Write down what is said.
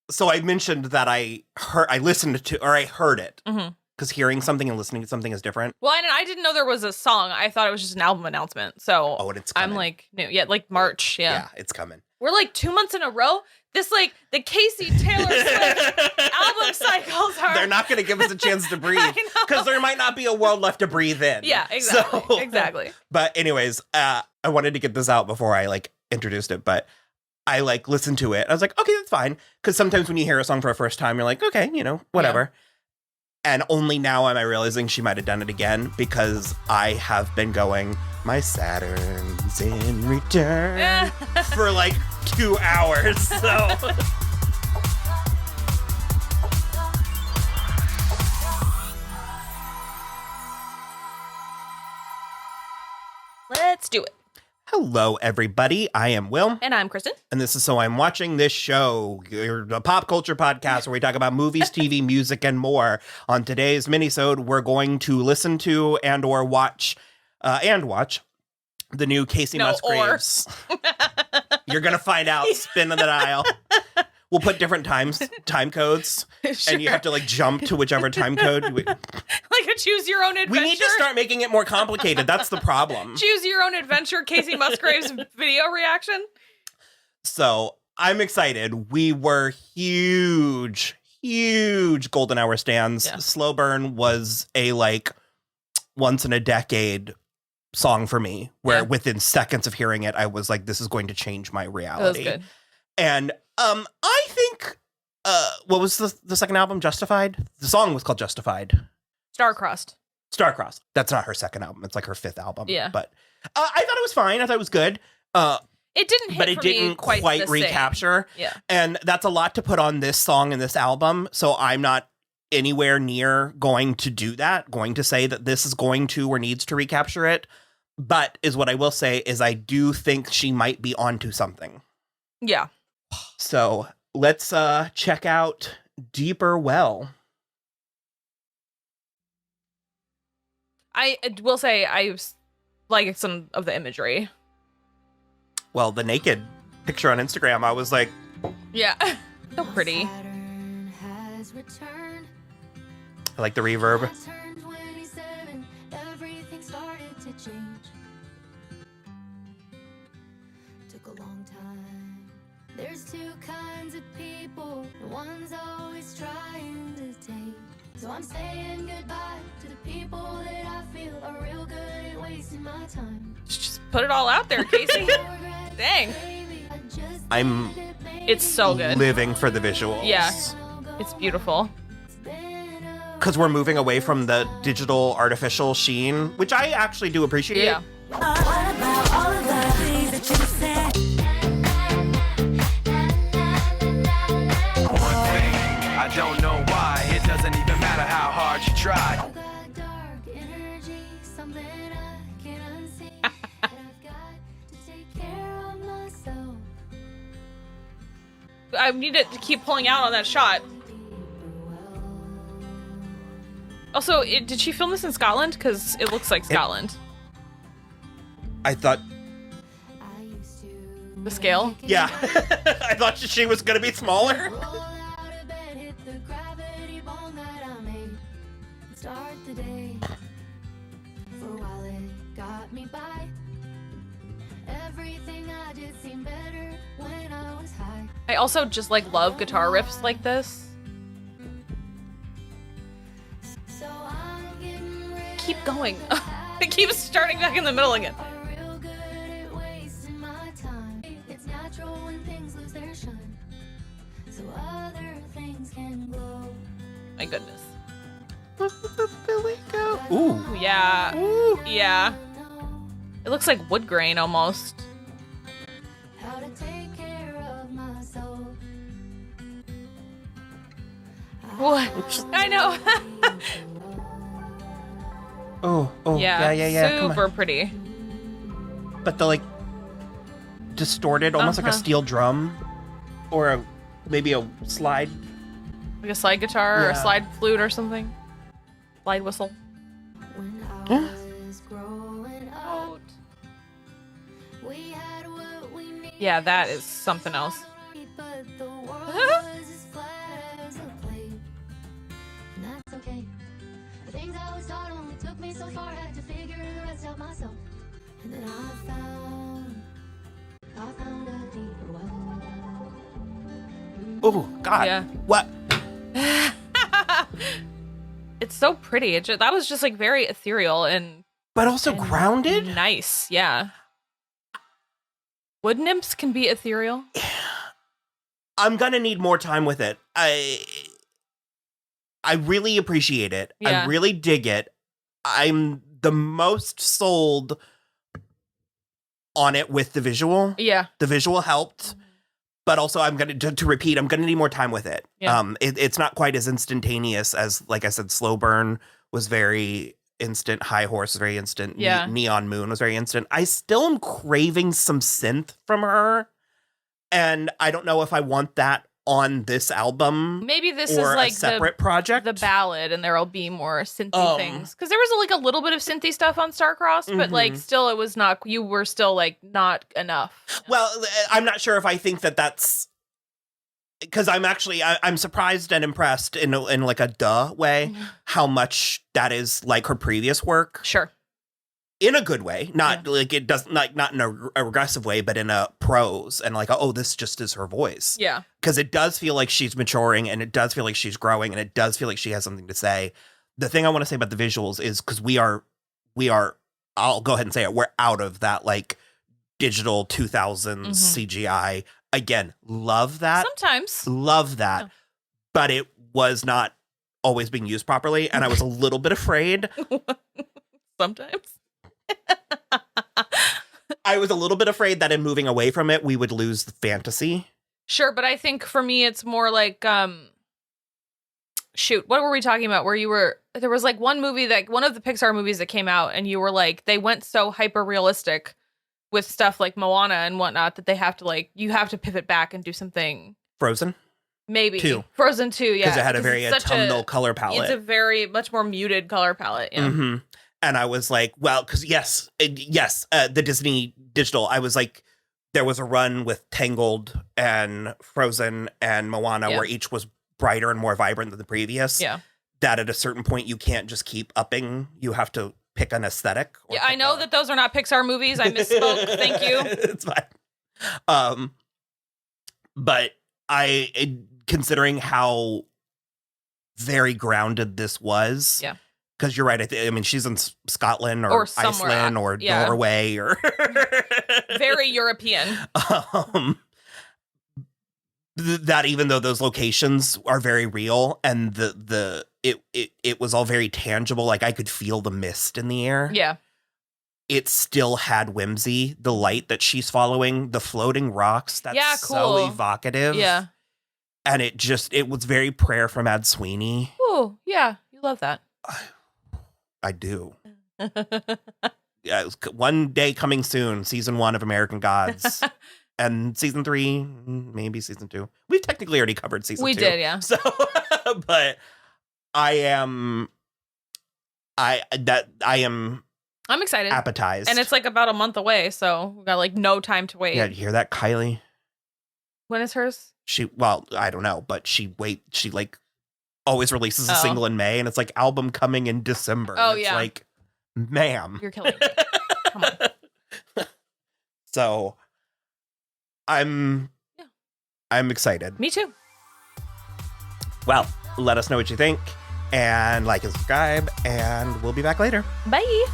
So I mentioned that I heard it. Because hearing something and listening to something is different. Well, and I didn't know there was a song. I thought it was just an album announcement. So and it's coming. I'm like, new. Yeah, like March. Yeah. Yeah, it's coming. We're like 2 months in a row. This like the Casey Taylor Swift album cycles are. They're not going to give us a chance to breathe because there might not be a world left to breathe in. Yeah, exactly. So, exactly. But anyways, I wanted to get this out before I like introduced it, but I like listened to it. I was like, okay, that's fine. Because sometimes when you hear a song for the first time, you're like, okay, whatever. Yeah. And only now am I realizing she might have done it again because I have been going, my Saturn's in return for like 2 hours. So let's do it. hello, everybody. I am Will. And I'm Kristen. And this is So I'm Watching This Show, a pop culture podcast where we talk about movies, TV, music, and more. On today's minisode, we're going to listen to and watch the new Kacey Musgraves. You're going to find out. Spin the dial. We'll put different time codes, sure. And you have to like jump to whichever time code. Like a choose your own adventure. We need to start making it more complicated. That's the problem. Choose your own adventure, Kacey Musgraves video reaction. So I'm excited. We were huge Golden Hour stans. Yeah. Slow Burn was a like once in a decade song for me, where within seconds of hearing it, I was like, this is going to change my reality. That was good. And I think what was the second album? Justified? The song was called Justified. Starcrossed. That's not her second album. It's like her fifth album. Yeah. But I thought it was fine. I thought it was good. It didn't hit but it for didn't me quite recapture. Yeah. And that's a lot to put on this song and this album. So I'm not anywhere near going to do that, going to say that this is going to or needs to recapture it. But is what I will say is I do think she might be onto something. Yeah. So let's check out Deeper Well. I will say I like some of the imagery. Well, the naked picture on Instagram, I was like... Yeah, so pretty. I like the reverb. There's two kinds of people, one's always trying to take. So I'm saying goodbye to the people that I feel are real good at wasting my time. Just put it all out there, Kacey. Dang. It's so good. Living for the visuals. Yeah, it's beautiful. Because we're moving away from the digital artificial sheen, which I actually do appreciate. Yeah. What about all of the things that you said? I don't know why, it doesn't even matter how hard you try. I need it to keep pulling out on that shot. Also, did she film this in Scotland? Because it looks like Scotland. I thought... The scale? Yeah. I thought she was going to be smaller. I also just like love guitar riffs like this. Keep going. It keeps starting back in the middle again. My goodness. Ooh. Yeah. Ooh. Yeah. It looks like wood grain almost. What? I know. oh, yeah. Super pretty. But the like distorted, almost like a steel drum, or maybe a slide, like a slide guitar or a slide flute or something. Slide whistle. Yeah, that is something else. And then I found a deeper well. Oh, God. Yeah. What? It's so pretty. That was just like very ethereal and But also grounded? nice. Yeah. Wood nymphs can be ethereal. I'm going to need more time with it. I really appreciate it. Yeah. I really dig it. I'm the most sold on it with the visual. Yeah. The visual helped. But also, I'm going to repeat, I'm going to need more time with it. Yeah. It's not quite as instantaneous as, like I said, Slow Burn was very instant. High Horse was very instant. Yeah. Neon Moon was very instant. I still am craving some synth from her. And I don't know if I want that on this album. Maybe this or is like a separate project. the ballad, and there'll be more synthy things. Because there was like a little bit of synthy stuff on Starcrossed, but like still, it was not. You were still like not enough. Well, I'm not sure if I think that's because I'm surprised and impressed in like a duh way how much that is like her previous work. Sure. In a good way, not like it doesn't like not in a regressive way, but in a prose and like, oh, this just is her voice. Yeah. Because it does feel like she's maturing and it does feel like she's growing and it does feel like she has something to say. The thing I want to say about the visuals is because we are, I'll go ahead and say it. We're out of that like digital 2000s CGI. Again, love that. Sometimes. Love that. Yeah. But it was not always being used properly. And I was a little bit afraid. Sometimes. I was a little bit afraid that in moving away from it, we would lose the fantasy. Sure, but I think for me, it's more like, shoot, what were we talking about? There was like one movie one of the Pixar movies that came out, and you were like, they went so hyper realistic with stuff like Moana and whatnot that you have to pivot back and do something. Frozen? Maybe. 2. Frozen 2, yeah. Because it had a very it's such autumnal color palette. It's a very much more muted color palette. Yeah. Mm-hmm. And I was like, well, because the Disney digital, I was like, there was a run with Tangled and Frozen and Moana where each was brighter and more vibrant than the previous. Yeah. That at a certain point, you can't just keep upping. You have to pick an aesthetic. Yeah, I know that those are not Pixar movies. I misspoke. Thank you. It's fine. But considering how very grounded this was. Yeah. Because you're right. I mean, she's in Scotland or Iceland or Norway or very European. That even though those locations are very real and it was all very tangible, like I could feel the mist in the air. Yeah. It still had whimsy. The light that she's following, the floating rocks. That's cool. So evocative. Yeah. And it was very Prayer from Ad Sweeney. Oh, yeah. You love that. I do. Yeah, one day coming soon, season 1 of American Gods. And season 3, maybe season 2. We've technically already covered season 2. We did, yeah. So, but I'm excited. appetized. And it's like about a month away, so we got like no time to wait. Yeah, you hear that, Kylie? When is hers? I don't know, but she like always releases a single in May, and it's like album coming in December. Oh, it's yeah. like, ma'am. You're killing me. Come on. So I'm excited. Me too. Well, let us know what you think and like and subscribe, and we'll be back later. Bye.